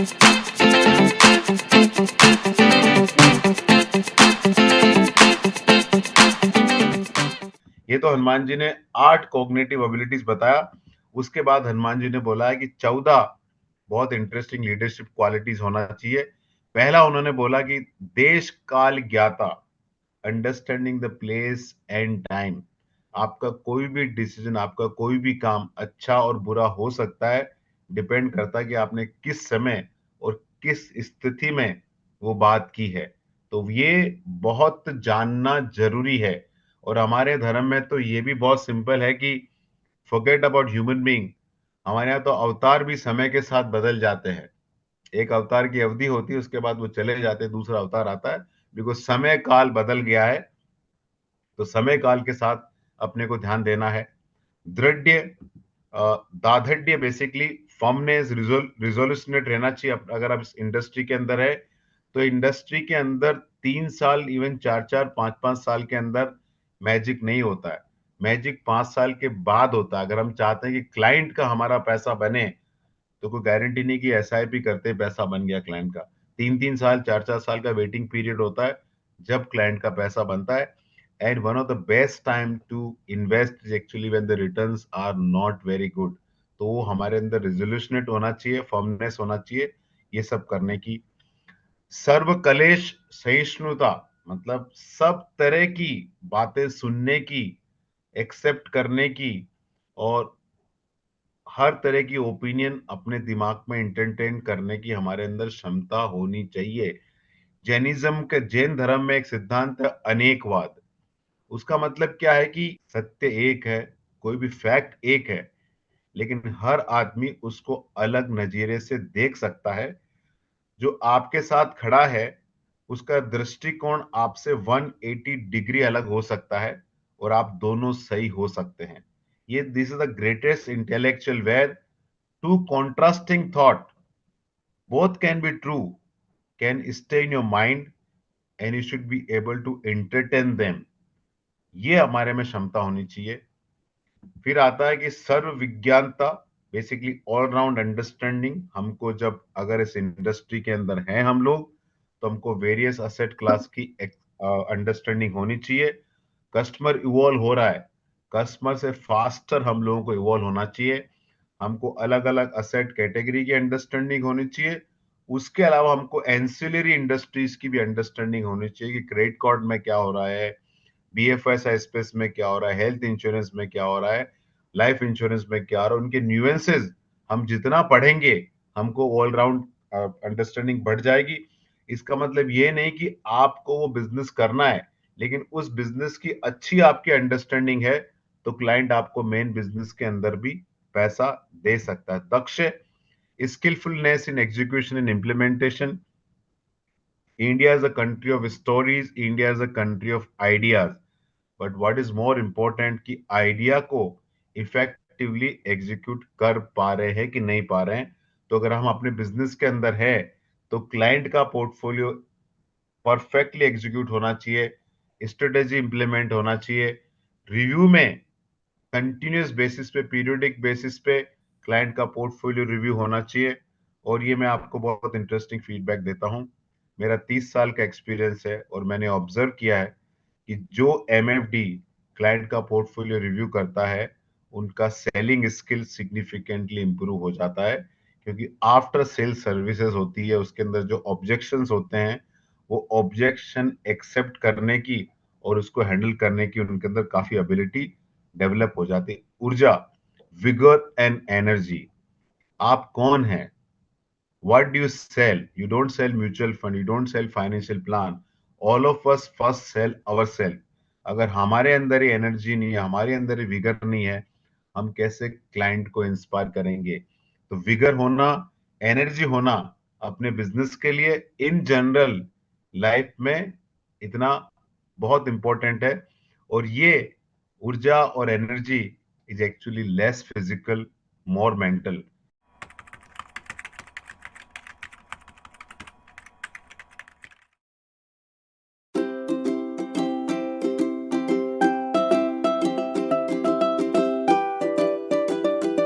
ये तो हनुमान जी ने 8 कॉग्निटिव एबिलिटीज बताया। उसके बाद हनुमान जी ने बोला है कि 14 बहुत इंटरेस्टिंग लीडरशिप क्वालिटीज होना चाहिए। पहला उन्होंने बोला कि देश काल ज्ञाता, understanding the place and time. आपका कोई भी डिसीजन, आपका कोई भी काम अच्छा और बुरा हो सकता है, डिपेंड करता है कि आपने किस समय और किस स्थिति में वो बात की है। तो ये बहुत जानना जरूरी है। और हमारे धर्म में तो ये भी बहुत सिंपल है कि फॉरगेट अबाउट ह्यूमन बीइंग। हमारे यहाँ तो अवतार भी समय के साथ बदल जाते हैं। एक अवतार की अवधि होती है, उसके बाद वो चले जाते हैं, दूसरा अवतार आता है। बिकॉज समय काल बदल गया है, तो समय काल के साथ अपने को ध्यान देना है। दृढ़ दार्ढ्य, बेसिकली फर्मनेस, रिजोल्यूशनेट रहना चाहिए। अगर आप इस इंडस्ट्री के अंदर है, तो इंडस्ट्री के अंदर 3 साल, इवन 4-4, 5-5 साल के अंदर मैजिक नहीं होता है। मैजिक 5 साल के बाद होता है। अगर हम चाहते हैं कि क्लाइंट का हमारा पैसा बने, तो कोई गारंटी नहीं कि एसआईपी करते पैसा बन गया क्लाइंट का। 3-3 साल, 4-4 साल का वेटिंग पीरियड होता है जब क्लाइंट का पैसा बनता है। And one of the best time to invest is actually when the returns are not very good. तो वो हमारे अंदर रिजोल्यूशनेट होना चाहिए, फर्मनेस होना चाहिए ये सब करने की। सर्व कलेश सहिष्णुता, मतलब सब तरह की बातें सुनने की, एक्सेप्ट करने की, और हर तरह की ओपिनियन अपने दिमाग में एंटरटेन करने की हमारे अंदर क्षमता होनी चाहिए। जैनिज्म के, जैन धर्म में एक सिद्धांत है अनेकवाद। उसका मतलब क्या है कि सत्य एक है, कोई भी फैक्ट एक है, लेकिन हर आदमी उसको अलग नजरिए से देख सकता है। जो आपके साथ खड़ा है, उसका दृष्टिकोण आपसे 180 डिग्री अलग हो सकता है, और आप दोनों सही हो सकते हैं। ये this is the greatest intellectual where two contrasting thought both can be true, can stay in your mind, and you should be able to entertain them। ये हमारे में क्षमता होनी चाहिए। फिर आता है कि सर्व विज्ञानता, बेसिकली ऑल राउंड अंडरस्टैंडिंग। हमको जब, अगर इस इंडस्ट्री के अंदर हैं हम लोग, तो हमको वेरियस असेट क्लास की अंडरस्टैंडिंग होनी चाहिए। कस्टमर इवॉल्व हो रहा है, कस्टमर से फास्टर हम लोगों को इवॉल्व होना चाहिए। हमको अलग अलग असेट कैटेगरी की अंडरस्टैंडिंग होनी चाहिए। उसके अलावा हमको एंसिलरी इंडस्ट्रीज की भी अंडरस्टैंडिंग होनी चाहिए कि क्रेडिट कार्ड में क्या हो रहा है, बीएफएसआई स्पेस में क्या हो रहा है, हेल्थ इंश्योरेंस में क्या हो रहा है, लाइफ इंश्योरेंस में क्या हो रहा है। उनके न्यूएंसेस हम जितना पढ़ेंगे, हमको ऑल राउंड अंडरस्टैंडिंग बढ़ जाएगी। इसका मतलब ये नहीं कि आपको वो बिजनेस करना है, लेकिन उस बिजनेस की अच्छी आपकी अंडरस्टैंडिंग है, तो क्लाइंट आपको मेन बिजनेस के अंदर भी पैसा दे सकता है। दक्ष, skillfulness in execution and implementation। India is a country of stories, India is a country of ideas, but what is more important कि आइडिया को इफेक्टिवली एग्जीक्यूट कर पा रहे हैं कि नहीं पा रहे हैं। तो अगर हम अपने बिजनेस के अंदर है, तो क्लाइंट का पोर्टफोलियो परफेक्टली एग्जीक्यूट होना चाहिए, स्ट्रेटेजी इंप्लीमेंट होना चाहिए, रिव्यू में कंटिन्यूस बेसिस पे, पीरियोडिक बेसिस पे क्लाइंट का पोर्टफोलियो रिव्यू होना चाहिए। और ये मैं आपको बहुत इंटरेस्टिंग फीडबैक देता हूँ। मेरा 30 साल का एक्सपीरियंस है, और मैंने ऑब्जर्व किया है कि जो एमएफडी क्लाइंट का पोर्टफोलियो रिव्यू करता है, उनका सेलिंग स्किल सिग्निफिकेंटली इंप्रूव हो जाता है। क्योंकि आफ्टर सेल सर्विसेज होती है, उसके अंदर जो ऑब्जेक्शंस होते हैं, वो ऑब्जेक्शन एक्सेप्ट करने की और उसको हैंडल करने की उनके अंदर काफी एबिलिटी डेवलप हो जाती है। ऊर्जा, विगर एंड एनर्जी। आप कौन हैं? What do you sell? You don't sell mutual fund, you don't sell financial plan. All of us first sell ourselves। अगर हमारे अंदर ही एनर्जी नहीं है, हमारे अंदर ही विगर नहीं है, हम कैसे क्लाइंट को इंस्पायर करेंगे? तो विगर होना, एनर्जी होना अपने बिजनेस के लिए, इन जनरल लाइफ में इतना बहुत इंपॉर्टेंट है। और ये ऊर्जा और energy is actually less physical, more mental.